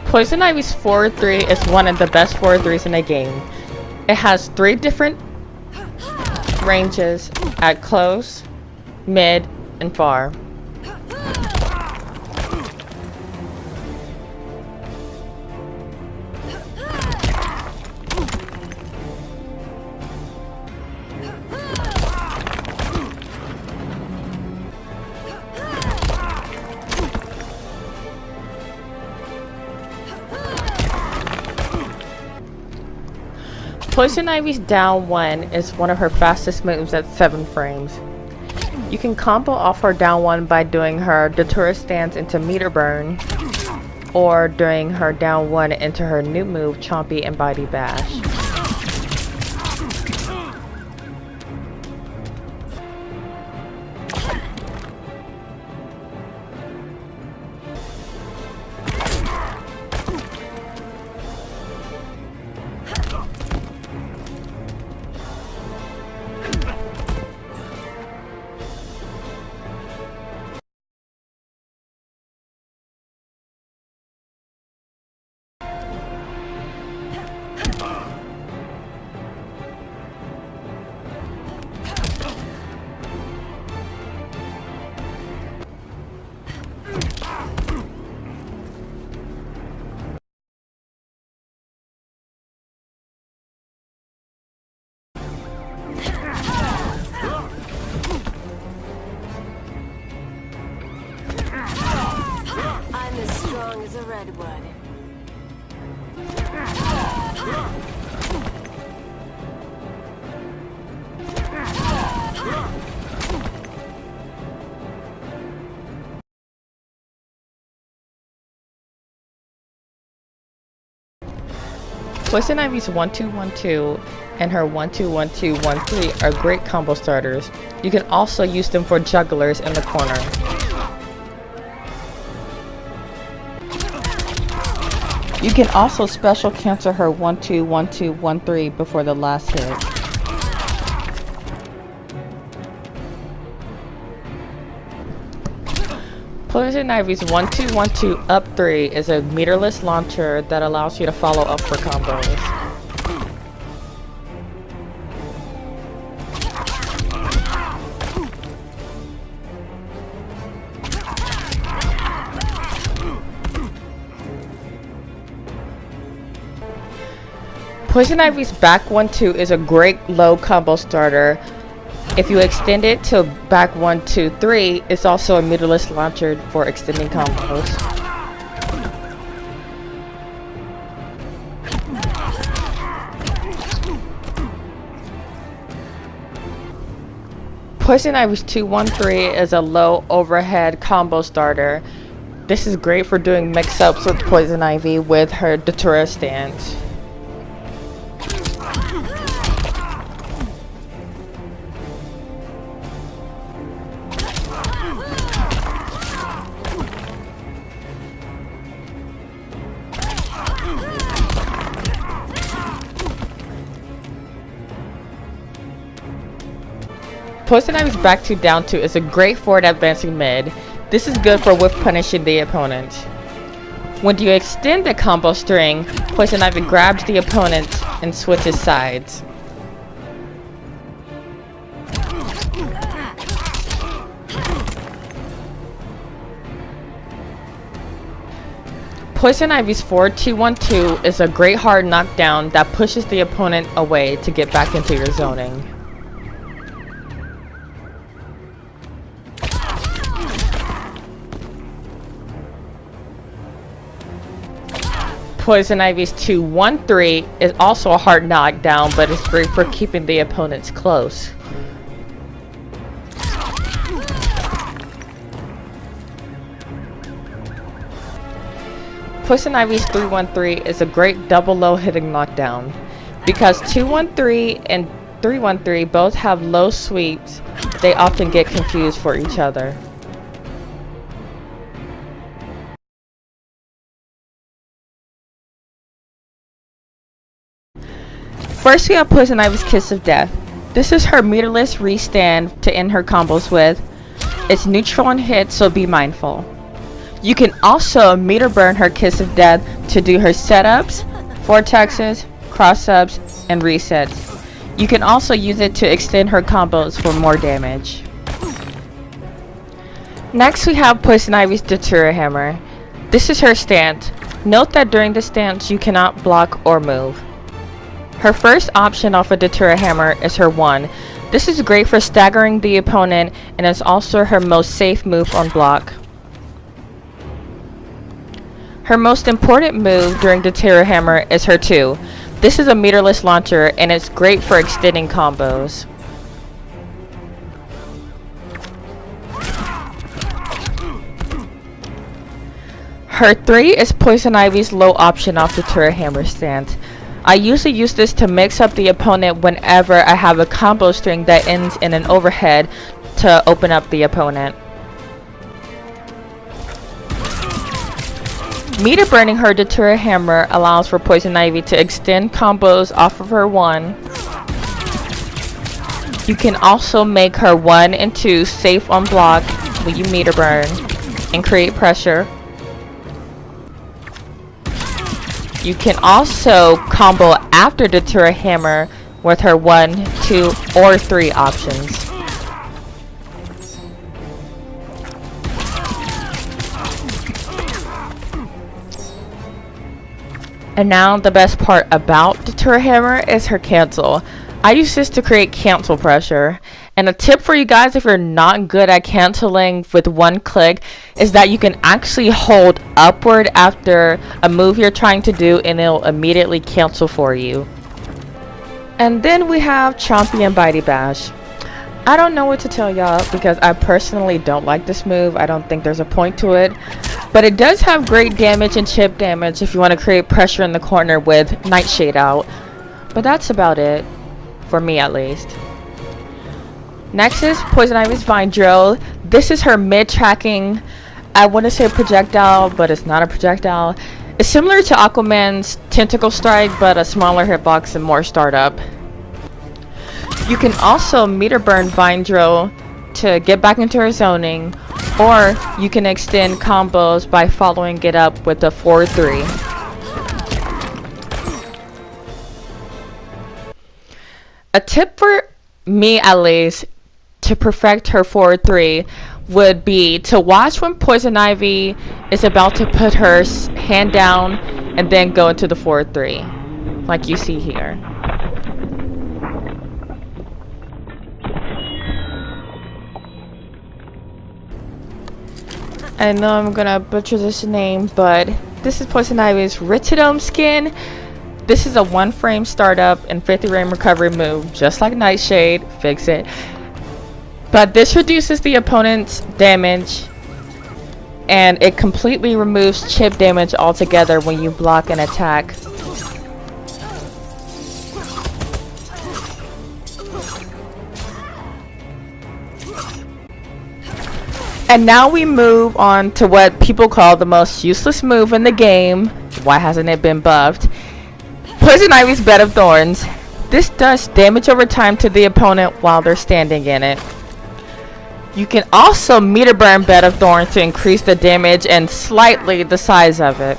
Poison Ivy's forward 3 is one of the best forward 3s in the game. It has 3 different ranges at close, mid, and far. Poison Ivy's down 1 is one of her fastest moves at 7 frames. You can combo off her down 1 by doing her Datura stance into meter burn, or doing her down 1 into her new move Chompy and Body Bash. As a redwood. Poison Ivy's 1-2-1-2 and her 1-2-1-2-1-3 are great combo starters. You can also use them for jugglers in the corner. You can also special cancel her 1-2-1-2-1-3 before the last hit. Poison Ivy's 1-2-1-2 up 3 is a meterless launcher that allows you to follow up for combos. Poison Ivy's back 1-2 is a great low combo starter. If you extend it to back 1-2-3, it's also a meterless launcher for extending combos. Poison Ivy's 2-1-3 is a low overhead combo starter. This is great for doing mix-ups with Poison Ivy with her Datura stance. Poison Ivy's back 2 down 2 is a great forward advancing mid. This is good for whiff punishing the opponent. When you extend the combo string, Poison Ivy grabs the opponent and switches sides. Poison Ivy's 4-2-1-2 is a great hard knockdown that pushes the opponent away to get back into your zoning. Poison Ivy's 2-1-3 is also a hard knockdown, but it's great for keeping the opponents close. Poison Ivy's 3-1-3 is a great double low hitting knockdown. Because 2-1-3 and 3-1-3 both have low sweeps, they often get confused for each other. First we have Poison Ivy's Kiss of Death. This is her meterless restand to end her combos with. It's neutral on hit, so be mindful. You can also meter burn her Kiss of Death to do her setups, vortexes, cross-ups, and resets. You can also use it to extend her combos for more damage. Next we have Poison Ivy's Datura Hammer. This is her stance. Note that during the stance you cannot block or move. Her first option off a Datura Hammer is her 1. This is great for staggering the opponent and is also her most safe move on block. Her most important move during Datura Hammer is her 2. This is a meterless launcher and it's great for extending combos. Her 3 is Poison Ivy's low option off Datura Hammer stance. I usually use this to mix up the opponent whenever I have a combo string that ends in an overhead to open up the opponent. Meter burning her Datura Hammer allows for Poison Ivy to extend combos off of her 1. You can also make her 1 and 2 safe on block when you meter burn and create pressure. You can also combo after Datura Hammer with her 1, 2, or 3 options. And now the best part about Datura Hammer is her cancel. I use this to create cancel pressure. And a tip for you guys if you're not good at canceling with 1 click is that you can actually hold upward after a move you're trying to do and it'll immediately cancel for you. And then we have Chompy and Bitey Bash. I don't know what to tell y'all because I personally don't like this move. I don't think there's a point to it. But it does have great damage and chip damage if you want to create pressure in the corner with Nightshade out. But that's about it. For me at least. Next is Poison Ivy's Vine Drill. This is her mid-tracking, I want to say projectile, but it's not a projectile. It's similar to Aquaman's Tentacle Strike, but a smaller hitbox and more startup. You can also meter burn Vine Drill to get back into her zoning, or you can extend combos by following it up with a 4-3. A tip for me at least to perfect her 4-3 would be to watch when Poison Ivy is about to put her hand down and then go into the 4-3 like you see here. I know I'm gonna butcher this name, but this is Poison Ivy's Richidome skin. This is a 1 frame startup and 50 frame recovery move, just like Nightshade. Fix it. But this reduces the opponent's damage and it completely removes chip damage altogether when you block an attack. And now we move on to what people call the most useless move in the game. Why hasn't it been buffed? Poison Ivy's Bed of Thorns. This does damage over time to the opponent while they're standing in it. You can also meter burn Bed of Thorns to increase the damage and slightly the size of it.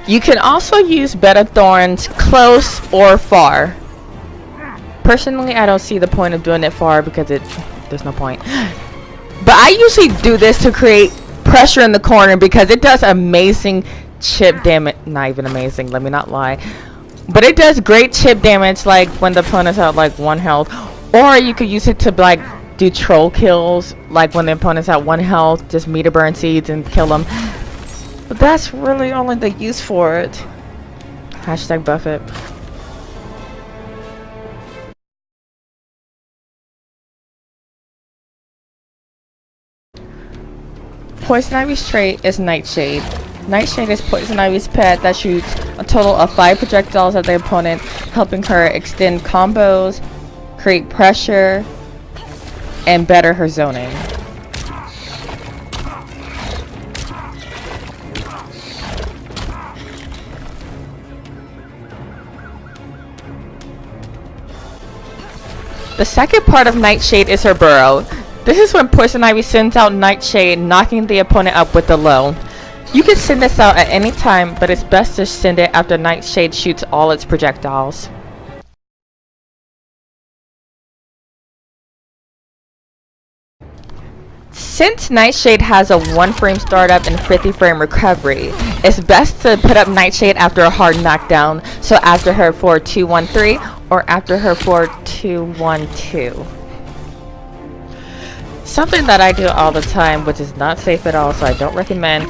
You can also use Bed of Thorns close or far. Personally, I don't see the point of doing it far because there's no point. But I usually do this to create pressure in the corner because it does amazing chip damage. Not even amazing, let me not lie. But it does great chip damage like when the opponent's at like 1 health. Or you could use it to like do troll kills, like when the opponent's at 1 health, just meter burn seeds and kill them. But that's really only the use for it. Hashtag buff it. Poison Ivy's trait is Nightshade. Nightshade is Poison Ivy's pet that shoots a total of 5 projectiles at the opponent, helping her extend combos, create pressure, and better her zoning. The second part of Nightshade is her burrow. This is when Poison Ivy sends out Nightshade, knocking the opponent up with the low. You can send this out at any time, but it's best to send it after Nightshade shoots all its projectiles. Since Nightshade has a 1 frame startup and 50 frame recovery, it's best to put up Nightshade after a hard knockdown, so after her 4-2-1-3 or after her 4-2-1-2. Something that I do all the time, which is not safe at all, so I don't recommend,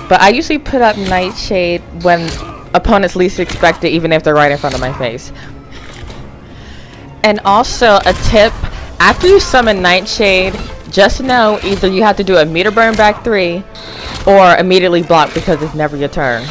but I usually put up Nightshade when opponents least expect it, even if they're right in front of my face. And also a tip, after you summon Nightshade, just know either you have to do a meter burn back 3 or immediately block because it's never your turn.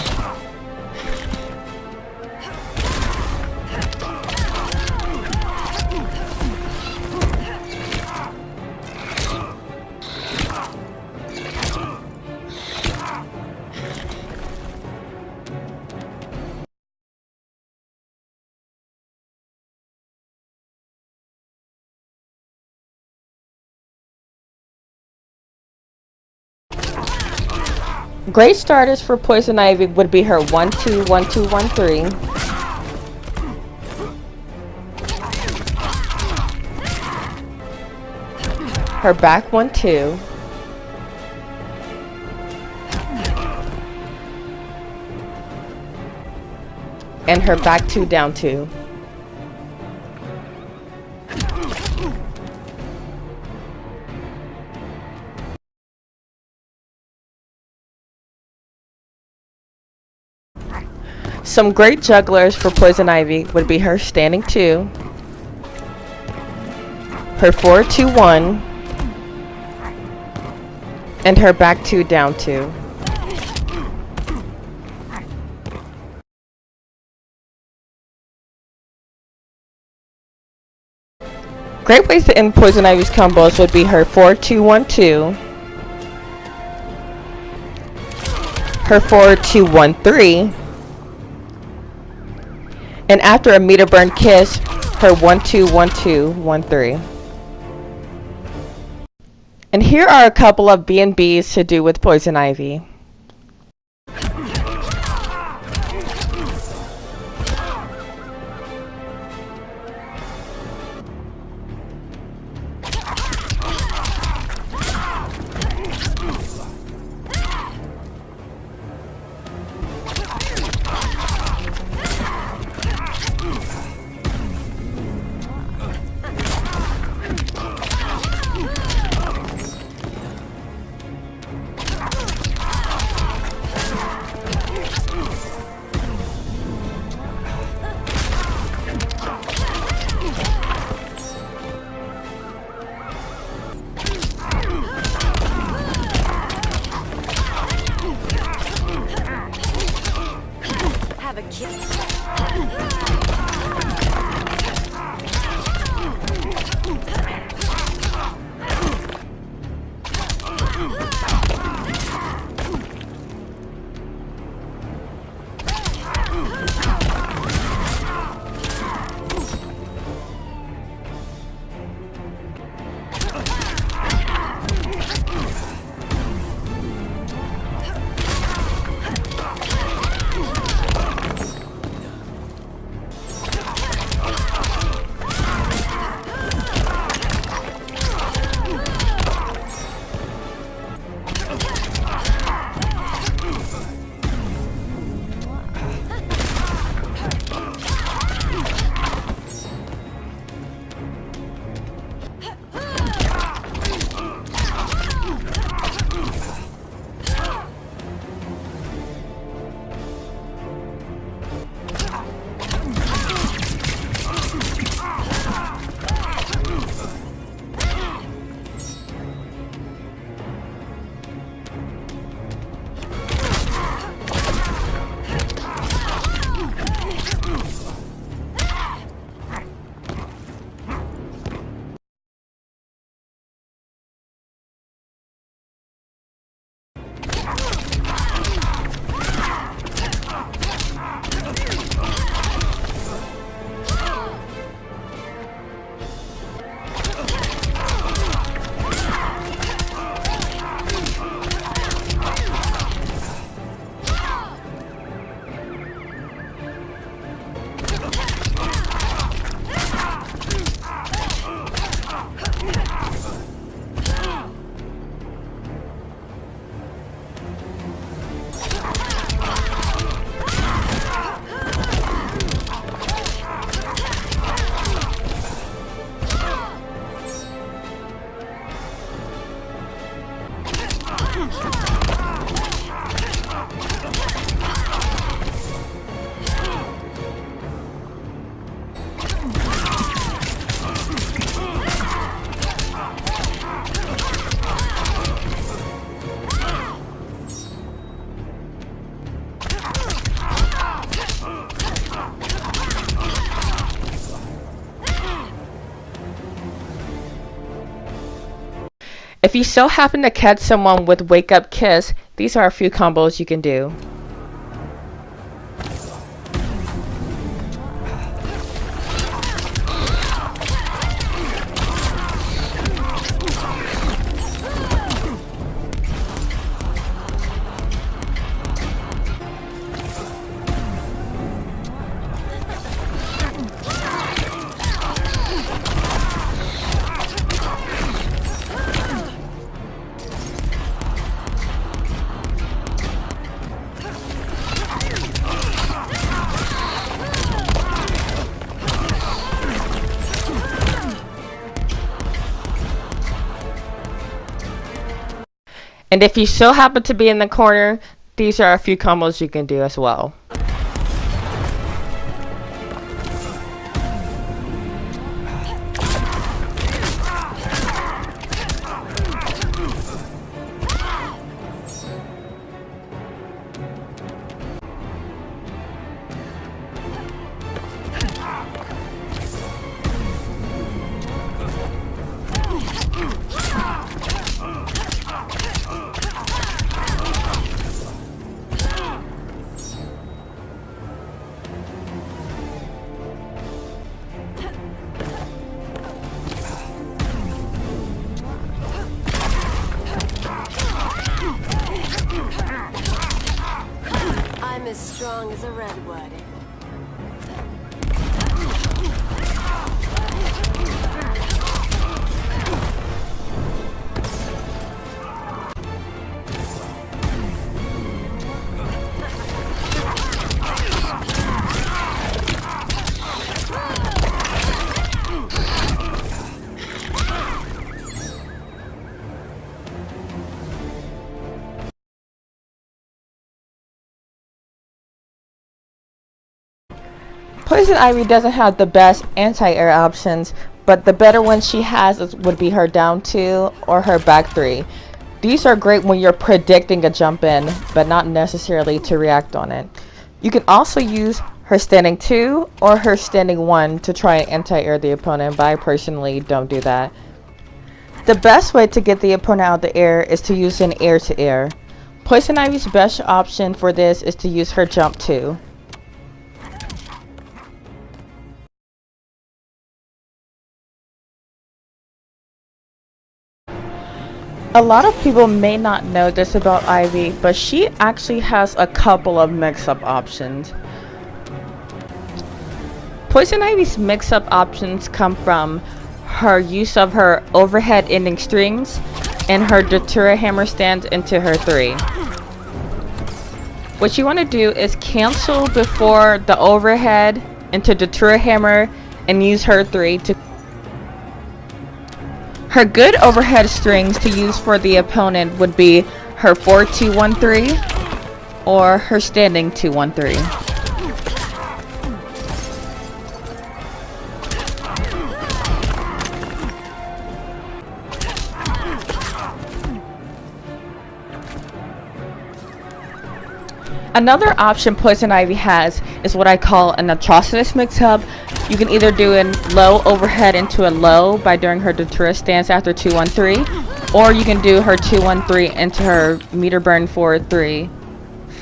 Great starters for Poison Ivy would be her 1-2-1-2-1-3, her back 1-2, and her back 2 down 2. Some great jugglers for Poison Ivy would be her standing 2, her 4-2-1, and her back 2 down 2. Great ways to end Poison Ivy's combos would be her 4-2-1-2, her 4-2-1-3, and after a meter burn kiss, her 1-2-1-2-1-3. And here are a couple of B&Bs to do with Poison Ivy. If you so happen to catch someone with Wake Up Kiss, these are a few combos you can do. And if you so happen to be in the corner, these are a few combos you can do as well. I'm as strong as a redwood. Poison Ivy doesn't have the best anti-air options, but the better ones she has would be her down 2 or her back 3. These are great when you're predicting a jump in, but not necessarily to react on it. You can also use her standing 2 or her standing 1 to try and anti-air the opponent, but I personally don't do that. The best way to get the opponent out of the air is to use an air-to-air. Poison Ivy's best option for this is to use her jump 2. A lot of people may not know this about Ivy, but she actually has a couple of mix-up options. Poison Ivy's mix-up options come from her use of her overhead ending strings and her Datura hammer stands into her 3. What you want to do is cancel before the overhead into Datura hammer and use her 3 to. Her good overhead strings to use for the opponent would be her 4-2-1-3 or her standing 2-1-3. Another option Poison Ivy has is what I call an atrocious mix-up. You can either do a low overhead into a low by doing her Datura stance after 2-1-3, or you can do her 2-1-3 into her meter burn 4-3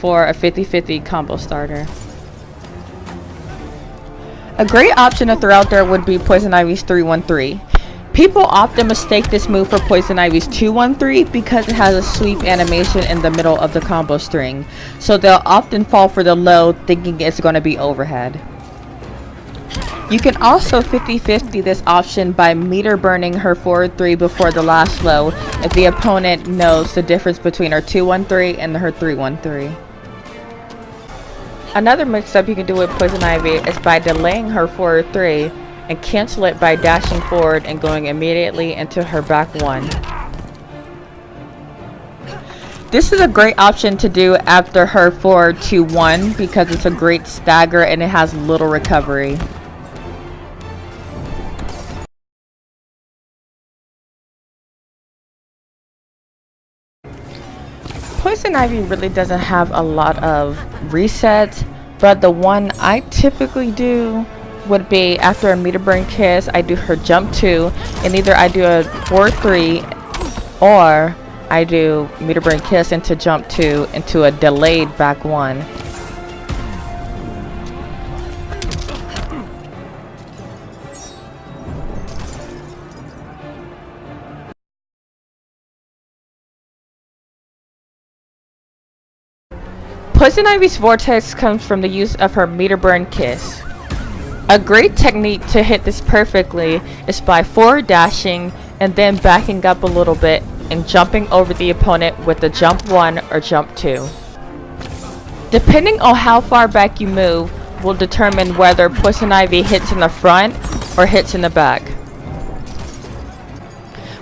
for a 50-50 combo starter. A great option to throw out there would be Poison Ivy's 3-1-3. People often mistake this move for Poison Ivy's 2-1-3 because it has a sweep animation in the middle of the combo string, so they'll often fall for the low thinking it's going to be overhead. You can also 50-50 this option by meter burning her 4-3 before the last low if the opponent knows the difference between her 2-1-3 and her 3-1-3. Another mix-up you can do with Poison Ivy is by delaying her 4-3 and cancel it by dashing forward and going immediately into her back 1. This is a great option to do after her 4-2-1 because it's a great stagger and it has little recovery. Poison Ivy really doesn't have a lot of resets, but the one I typically do would be after a meter burn kiss, I do her jump 2, and either I do a 4-3 or I do meter burn kiss into jump 2 into a delayed back 1. Poison Ivy's vortex comes from the use of her meter burn kiss. A great technique to hit this perfectly is by forward dashing and then backing up a little bit and jumping over the opponent with the jump 1 or jump 2. Depending on how far back you move will determine whether Poison Ivy hits in the front or hits in the back.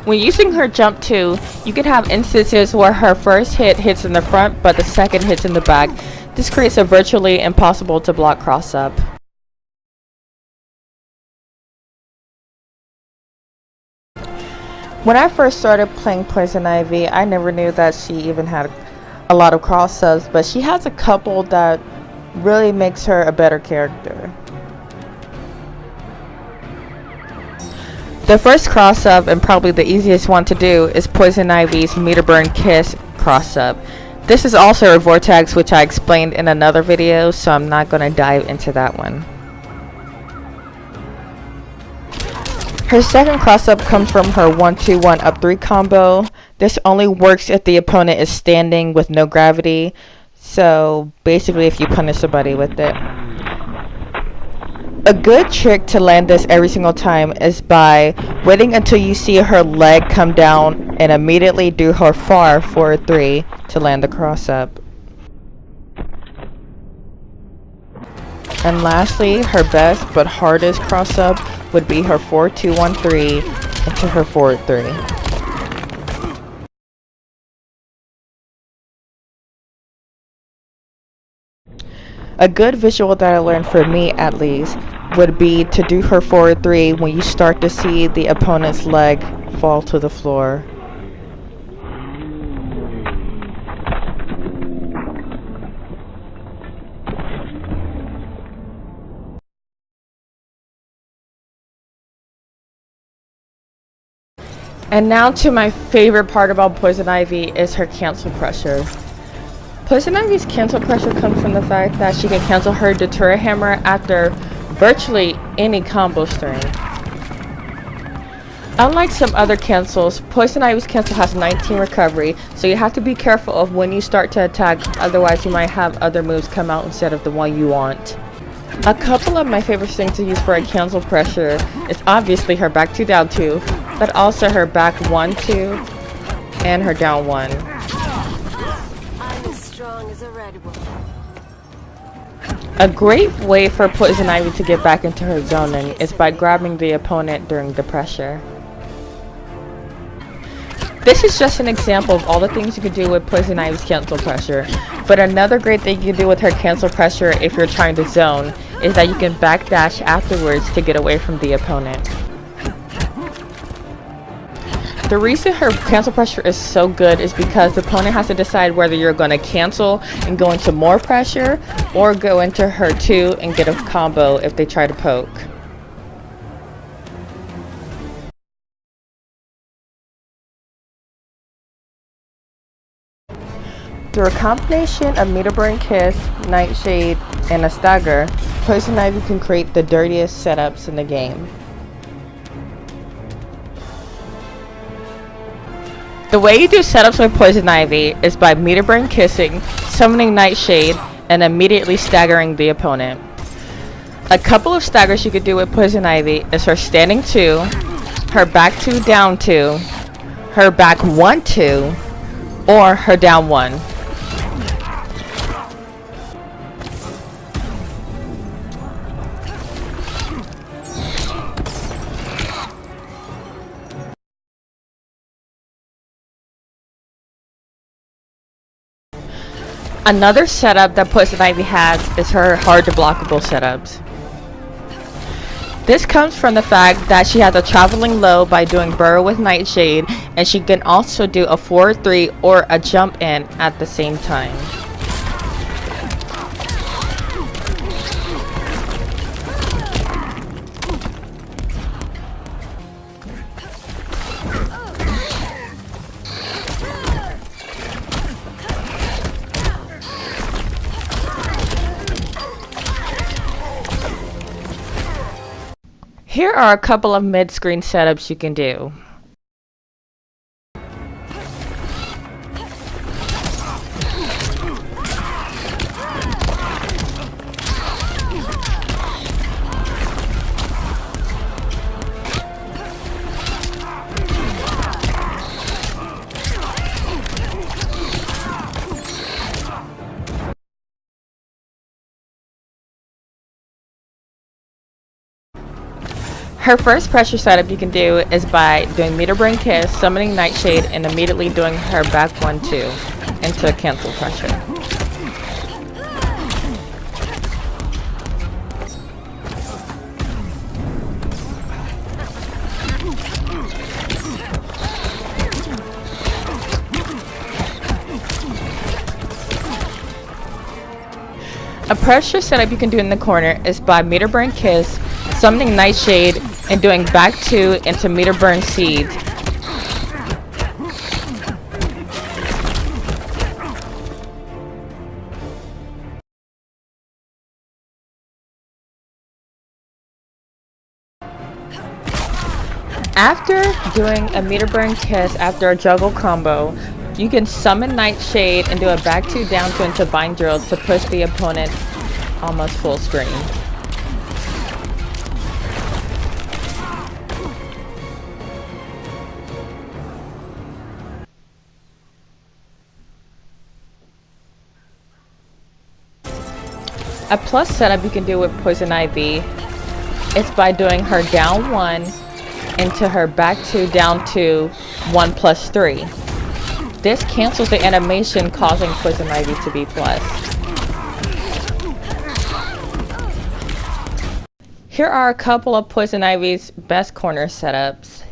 When using her jump 2, you can have instances where her first hit hits in the front but the second hits in the back. This creates a virtually impossible to block cross up. When I first started playing Poison Ivy, I never knew that she even had a lot of cross ups, but she has a couple that really makes her a better character. The first cross up, and probably the easiest one to do, is Poison Ivy's meter burn kiss cross up. This is also a vortex, which I explained in another video, so I'm not going to dive into that one. Her second cross up comes from her 1-2-1 up 3 combo. This only works if the opponent is standing with no gravity, so basically if you punish somebody with it. A good trick to land this every single time is by waiting until you see her leg come down and immediately do her far 4-3 to land the cross up. And lastly, her best but hardest cross up would be her 4-2-1-3 into her 4-3. A good visual that I learned, for me at least, would be to do her 4-3 when you start to see the opponent's leg fall to the floor. And now to my favorite part about Poison Ivy is her cancel pressure. Poison Ivy's cancel pressure comes from the fact that she can cancel her Datura hammer after virtually any combo string. Unlike some other cancels, Poison Ivy's cancel has 19 recovery, so you have to be careful of when you start to attack, otherwise you might have other moves come out instead of the one you want. A couple of my favorite things to use for a cancel pressure is obviously her back 2 down 2, but also her back 1-2 and her down 1. A great way for Poison Ivy to get back into her zoning is by grabbing the opponent during the pressure. This is just an example of all the things you can do with Poison Ivy's cancel pressure, but another great thing you can do with her cancel pressure if you're trying to zone is that you can backdash afterwards to get away from the opponent. The reason her cancel pressure is so good is because the opponent has to decide whether you're going to cancel and go into more pressure or go into her 2 and get a combo if they try to poke. Through a combination of meter burn kiss, Nightshade, and a stagger, Poison Ivy can create the dirtiest setups in the game. The way you do setups with Poison Ivy is by meter burn kissing, summoning Nightshade, and immediately staggering the opponent. A couple of staggers you could do with Poison Ivy is her standing 2, her back 2 down 2, her back 1-2, or her down 1. Another setup that Poison Ivy has is her hard to blockable setups. This comes from the fact that she has a traveling low by doing burrow with Nightshade, and she can also do a 4-3 or a jump in at the same time. Here are a couple of mid-screen setups you can do. Her first pressure setup you can do is by doing meter brain kiss, summoning Nightshade, and immediately doing her back 1-2 into cancel pressure. A pressure setup you can do in the corner is by meter brain kiss, summoning Nightshade, and doing back 2 into meter burn seeds. After doing a meter burn kiss after a juggle combo, you can summon Nightshade and do a back 2 down 2 into bind drill to push the opponent almost full screen. A plus setup you can do with Poison Ivy is by doing her down 1 into her back 2 down 2 1+3. This cancels the animation, causing Poison Ivy to be plus. Here are a couple of Poison Ivy's best corner setups.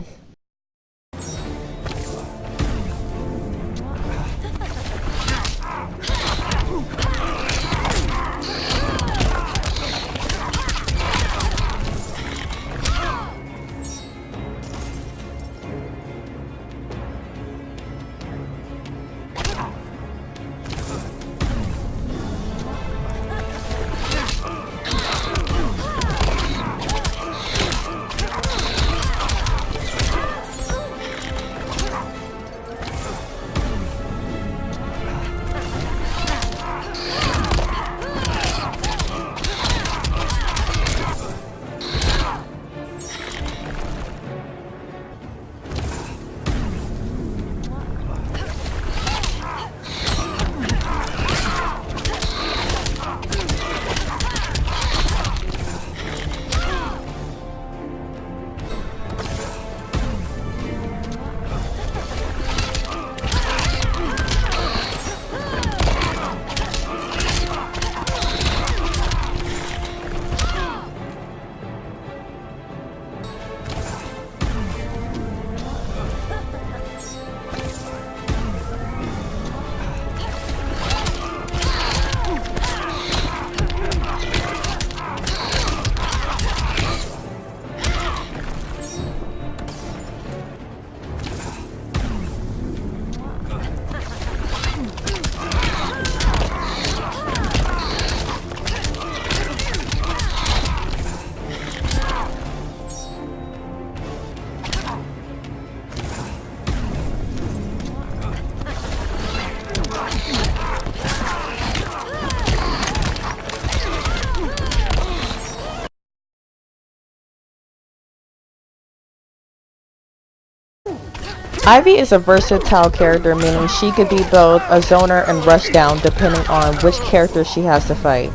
Ivy is a versatile character, meaning she could be both a zoner and rushdown depending on which character she has to fight.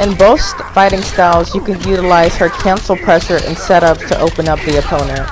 In both fighting styles, you can utilize her cancel pressure and setups to open up the opponent.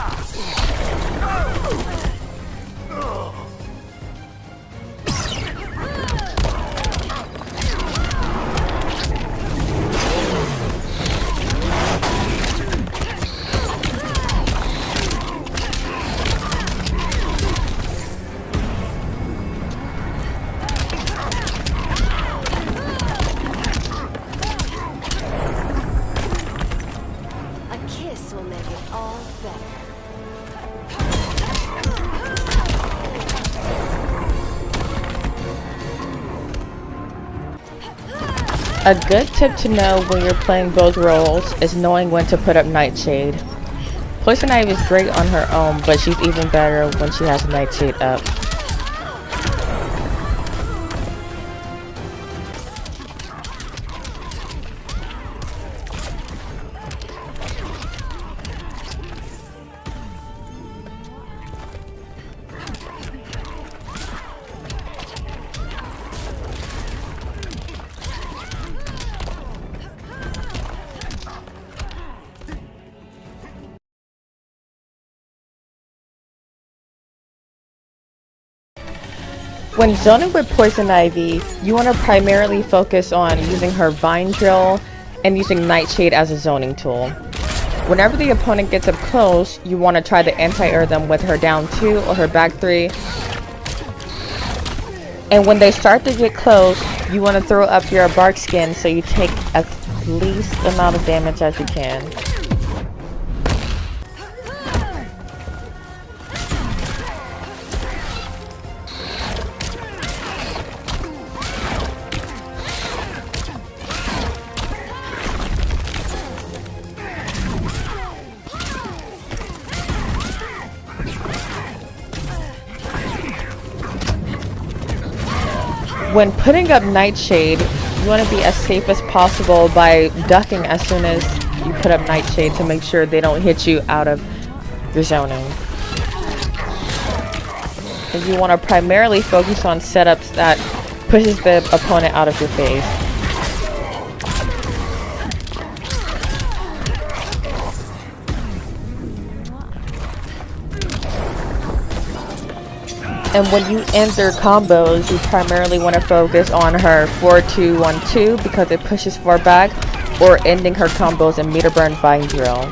A good tip to know when you're playing both roles is knowing when to put up Nightshade. Poison Ivy is great on her own, but she's even better when she has Nightshade up. When zoning with Poison Ivy, you want to primarily focus on using her Vine Drill and using Nightshade as a zoning tool. Whenever the opponent gets up close, you want to try to anti-air them with her down 2 or her back 3. And when they start to get close, you want to throw up your bark skin so you take as least amount of damage as you can. When putting up Nightshade, you want to be as safe as possible by ducking as soon as you put up Nightshade to make sure they don't hit you out of your zoning. And you want to primarily focus on setups that pushes the opponent out of your face. And when you end their combos, you primarily want to focus on her 4-2-1-2 because it pushes far back, or ending her combos in meter burn Vine Drill.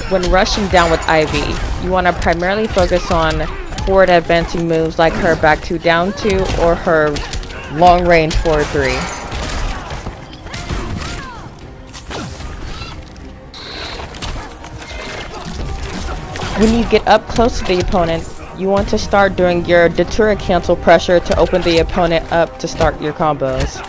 When rushing down with Ivy, you want to primarily focus on forward advancing moves like her back 2 down 2 or her long range 4-3. When you get up close to the opponent, you want to start doing your Datura cancel pressure to open the opponent up to start your combos.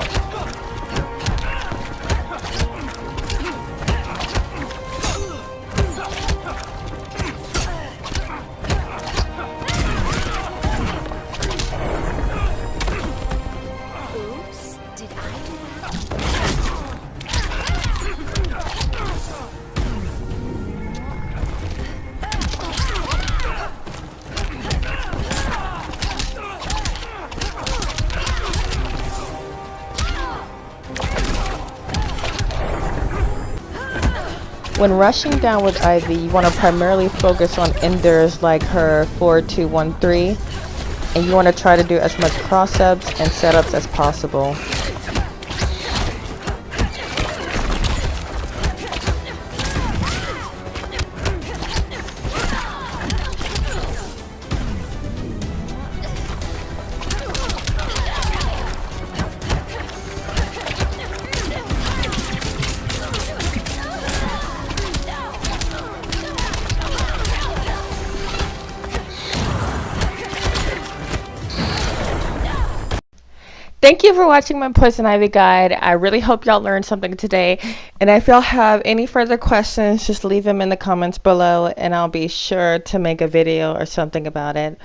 Oops, did I do that? When rushing down with Ivy, you want to primarily focus on enders like her 4-2-1-3, and you want to try to do as much cross-ups and setups as possible. Thank you for watching my Poison Ivy guide. I really hope y'all learned something today. And if y'all have any further questions, just leave them in the comments below and I'll be sure to make a video or something about it.